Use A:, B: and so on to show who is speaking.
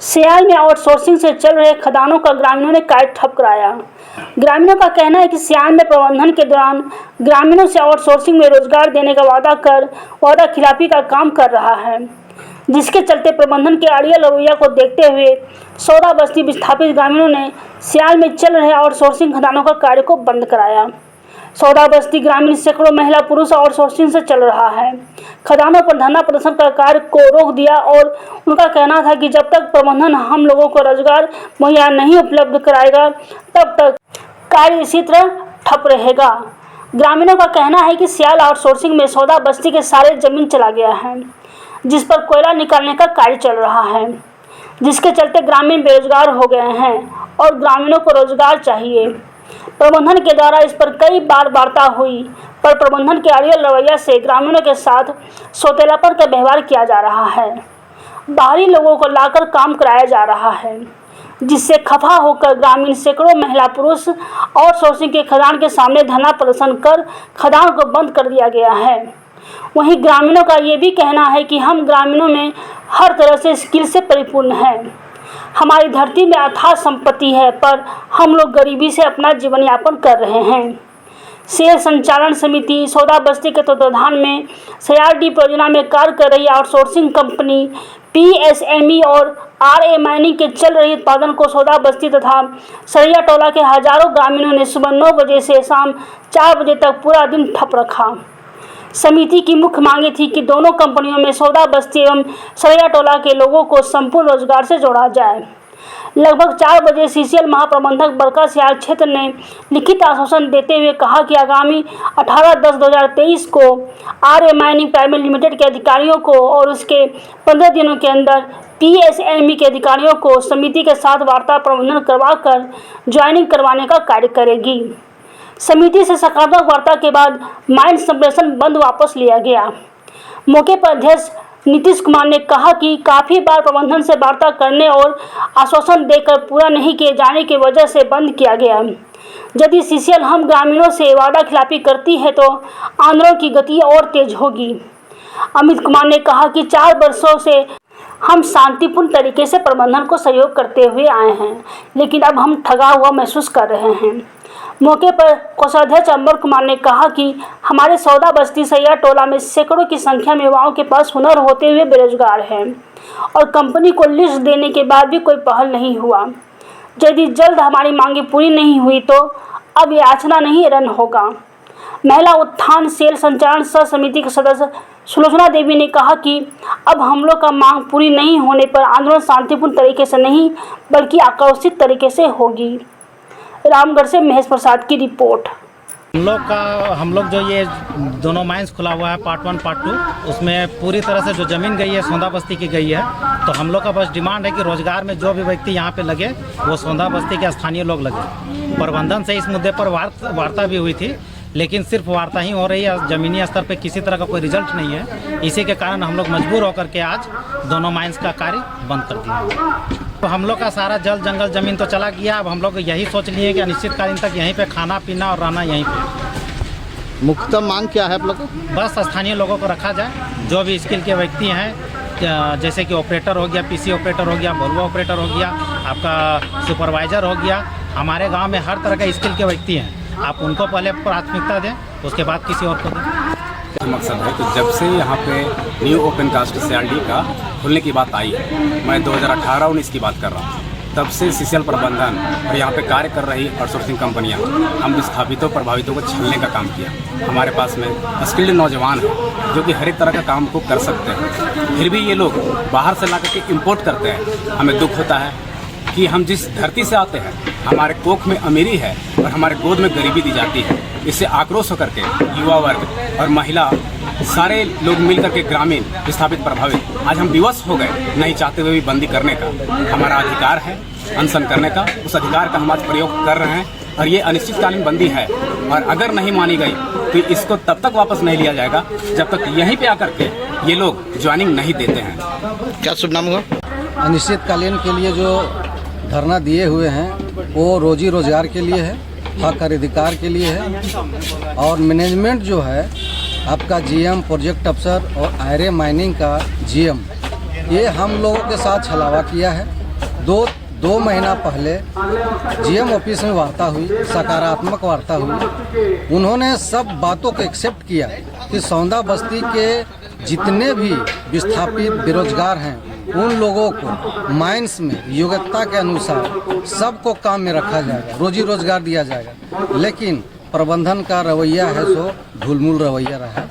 A: सियाल में आउटसोर्सिंग से चल रहे खदानों का ग्रामीणों ने कार्य ठप कराया। ग्रामीणों का कहना है कि सियाल में प्रबंधन के दौरान ग्रामीणों से आउटसोर्सिंग में रोजगार देने का वादा कर वादा खिलाफी का काम कर रहा है, जिसके चलते प्रबंधन के अड़ियल रवैया को देखते हुए सौदा बस्ती विस्थापित ग्रामीणों ने सियाल में चल रहे आउटसोर्सिंग खदानों का कार्य को बंद कराया। सौदा बस्ती ग्रामीण सैकड़ों महिला पुरुष आउटसोर्सिंग से चल रहा है। खदानों पर धरना प्रदर्शन का कार्य को रोक दिया और उनका कहना था कि जब तक प्रबंधन हम लोगों को रोजगार मुहैया नहीं उपलब्ध कराएगा तब तक कार्य इसी तरह ठप रहेगा। ग्रामीणों का कहना है कि सियाल आउटसोर्सिंग में सौदा बस्ती के सारे जमीन चला गया है, जिस पर कोयला निकालने का कार्य चल रहा है, जिसके चलते ग्रामीण बेरोजगार हो गए हैं और ग्रामीणों को रोजगार चाहिए। प्रबंधन के द्वारा इस पर कई बार वार्ता हुई, पर प्रबंधन के अड़ियल रवैया से ग्रामीणों के साथ सौतेलापन का व्यवहार किया जा रहा है। बाहरी लोगों को लाकर काम कराया जा रहा है, जिससे खफा होकर ग्रामीण सैकड़ों महिला पुरुष आउटसोर्सिंग के खदान के सामने धरना प्रदर्शन कर खदान को बंद कर दिया गया है। वहीं ग्रामीणों का ये भी कहना है कि हम ग्रामीणों में हर तरह से स्किल से परिपूर्ण हैं। हमारी धरती में अथाह संपत्ति है, पर हम लोग गरीबी से अपना जीवन यापन कर रहे हैं। सेल संचालन समिति सौदा बस्ती के तत्वाधान में सीआरडी परियोजना में कार्य कर रही आउटसोर्सिंग कंपनी पीएसएमई और आरए माइनिंग के चल रही उत्पादन को सौदा बस्ती तथा सरैया टोला के हजारों ग्रामीणों ने सुबह 9 बजे से शाम 4 बजे तक पूरा दिन ठप रखा। समिति की मुख्य मांगे थी कि दोनों कंपनियों में सौदा बस्ती एवं सरैया टोला के लोगों को संपूर्ण रोजगार से जोड़ा जाए। लगभग 4 बजे सीसीएल महाप्रबंधक बरका सियाल क्षेत्र ने लिखित आश्वासन देते हुए कहा कि आगामी 18/10/2023 को आरए माइनिंग प्राइवेट लिमिटेड के अधिकारियों को और उसके 15 दिनों के अंदर पीएसएमई के अधिकारियों को समिति के साथ वार्ता प्रबंधन करवाकर ज्वाइनिंग करवाने का कार्य करेगी। समिति से सकारात्मक वार्ता के बाद माइन संप्रेषण बंद वापस लिया गया। मौके पर अध्यक्ष नीतीश कुमार ने कहा कि काफ़ी बार प्रबंधन से वार्ता करने और आश्वासन देकर पूरा नहीं किए जाने की वजह से बंद किया गया। यदि सीसीएल हम ग्रामीणों से वादा खिलाफी करती है तो आंदोलन की गति और तेज होगी। अमित कुमार ने कहा कि 4 वर्षों से हम शांतिपूर्ण तरीके से प्रबंधन को सहयोग करते हुए आए हैं, लेकिन अब हम ठगा हुआ महसूस कर रहे हैं। मौके पर कोषाध्यक्ष अंबर कुमार ने कहा कि हमारे सौदा बस्ती सरैया टोला में सैकड़ों की संख्या में युवाओं के पास हुनर होते हुए बेरोजगार हैं और कंपनी को लिस्ट देने के बाद भी कोई पहल नहीं हुआ। यदि जल्द हमारी मांगे पूरी नहीं हुई तो अब याचना नहीं रन होगा। महिला उत्थान सेल संचालन सह समिति के सदस्य सुलोचना देवी ने कहा कि अब हम लोग का मांग पूरी नहीं होने पर आंदोलन शांतिपूर्ण तरीके से नहीं बल्कि आक्रोशित तरीके से होगी। रामगढ़ से महेश प्रसाद की रिपोर्ट।
B: हम लोग जो ये दोनों माइंस खुला हुआ है पार्ट 1 पार्ट 2, उसमें पूरी तरह से जो ज़मीन गई है सौदा बस्ती की गई है। तो हम लोग का बस डिमांड है कि रोजगार में जो भी व्यक्ति यहाँ पे लगे वो सौदा बस्ती के स्थानीय लोग लगे। प्रबंधन से इस मुद्दे पर वार्ता भी हुई थी, लेकिन सिर्फ वार्ता ही हो रही है, ज़मीनी स्तर पे किसी तरह का कोई रिजल्ट नहीं है। इसी के कारण हम लोग मजबूर होकर के आज दोनों माइंस का कार्य बंद कर दिया। तो हम लोग का सारा जल जंगल ज़मीन तो चला गया। अब हम लोग यही सोच लिए कि अनिश्चितकालीन तक यहीं पे खाना पीना और रहना यहीं पे।
C: मुख्यतः मांग क्या है आप लोग?
B: बस स्थानीय लोगों को रखा जाए, जो भी स्किल के व्यक्ति हैं, जैसे कि ऑपरेटर हो गया, पीसी ऑपरेटर हो गया, वोल्वो ऑपरेटर हो गया, आपका सुपरवाइज़र हो गया। हमारे गांव में हर तरह के स्किल के व्यक्ति हैं, आप उनको पहले प्राथमिकता दें, उसके बाद किसी और को दें।
D: मकसद है कि जब से यहाँ पे न्यू ओपन कास्ट सीआरडी का खुलने की बात आई है, मैं 2018-19 की बात कर रहा हूँ, तब से सीसीएल प्रबंधन और यहाँ पे कार्य कर रही आउटसोर्सिंग कंपनियाँ हम विस्थापितों प्रभावितों को छलने का काम किया। हमारे पास में स्किल्ड नौजवान हैं जो कि हर एक तरह का काम को कर सकते हैं, फिर भी ये लोग बाहर से ला करके इम्पोर्ट करते हैं। हमें दुख होता है कि हम जिस धरती से आते हैं, हमारे कोख में अमीरी है और हमारे गोद में गरीबी दी जाती है। इससे आक्रोश होकर के युवा वर्ग और महिला सारे लोग मिल करके ग्रामीण विस्थापित प्रभावित आज हम विवश हो गए, नहीं चाहते हुए भी बंदी करने का हमारा अधिकार है, अनशन करने का। उस अधिकार का हम आज प्रयोग कर रहे हैं और ये अनिश्चितकालीन बंदी है और अगर नहीं मानी गई तो इसको तब तक वापस नहीं लिया जाएगा जब तक यहीं पे आकर के ये लोग ज्वाइनिंग नहीं देते हैं।
C: क्या शुभ नाम हुआ?
E: अनिश्चितकालीन के लिए जो धरना दिए हुए हैं वो रोजी रोजगार के लिए है, हक और अधिकार के लिए है। और मैनेजमेंट जो है आपका जीएम, प्रोजेक्ट अफसर और आरए माइनिंग का जीएम, ये हम लोगों के साथ छलावा किया है दो महीना पहले जीएम ऑफिस में वार्ता हुई, सकारात्मक वार्ता हुई। उन्होंने सब बातों को एक्सेप्ट किया कि सौंदा बस्ती के जितने भी विस्थापित बेरोजगार हैं उन लोगों को माइंस में योग्यता के अनुसार सबको काम में रखा जाएगा, रोजी रोजगार दिया जाएगा। लेकिन प्रबंधन का रवैया है सो ढुलमुल रवैया रहा।